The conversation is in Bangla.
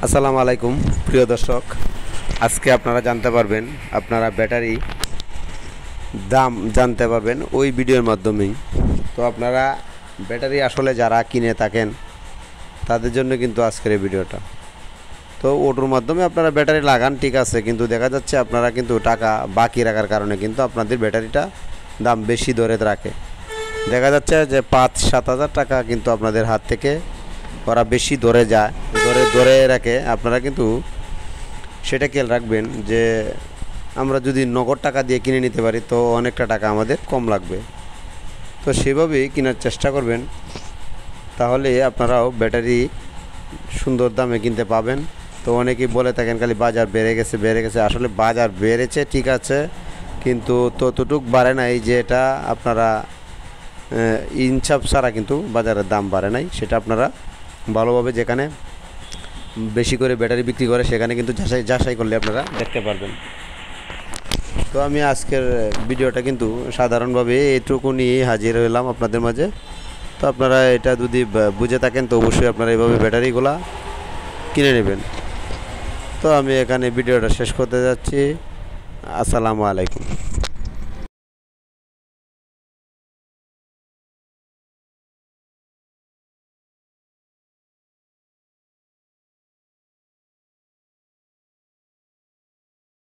আসসালামু আলাইকুম প্রিয় দর্শক, আজকে আপনারা জানতে পারবেন, আপনারা ব্যাটারি দাম জানতে পারবেন ওই ভিডিওর মাধ্যমেই। তো আপনারা ব্যাটারি আসলে যারা কিনে থাকেন তাদের জন্য কিন্তু আজকের এই ভিডিওটা। তো ওটার মাধ্যমে আপনারা ব্যাটারি লাগান, ঠিক আছে, কিন্তু দেখা যাচ্ছে আপনারা কিন্তু টাকা বাকি রাখার কারণে কিন্তু আপনাদের ব্যাটারিটা দাম বেশি ধরে রাখে। দেখা যাচ্ছে যে 5-7 হাজার টাকা কিন্তু আপনাদের হাত থেকে ওরা বেশি ধরে যায়, ধরে রাখে। আপনারা কিন্তু সেটা খেয়াল রাখবেন যে আমরা যদি নগদ টাকা দিয়ে কিনে নিতে পারি তো অনেকটা টাকা আমাদের কম লাগবে। তো সেভাবেই কেনার চেষ্টা করবেন, তাহলে আপনারাও ব্যাটারি সুন্দর দামে কিনতে পাবেন। তো অনেকেই বলে থাকেন খালি বাজার বেড়ে গেছে। আসলে বাজার বেড়েছে ঠিক আছে, কিন্তু ততটুক বাড়ে নাই যে এটা আপনারা ইনসাফ ছাড়া কিন্তু বাজারের দাম বাড়ে নাই। সেটা আপনারা ভালোভাবে যেখানে বেশি করে ব্যাটারি বিক্রি করে সেখানে কিন্তু যাচাই করলে আপনারা দেখতে পারবেন। তো আমি আজকের ভিডিওটা কিন্তু সাধারণভাবে এটুকু নিয়ে হাজির হলাম আপনাদের মাঝে। তো আপনারা এটা যদি বুঝে থাকেন তো অবশ্যই আপনারা এইভাবে ব্যাটারিগুলা কিনে নেবেন। তো আমি এখানে ভিডিওটা শেষ করতে যাচ্ছি। আসসালামু আলাইকুম।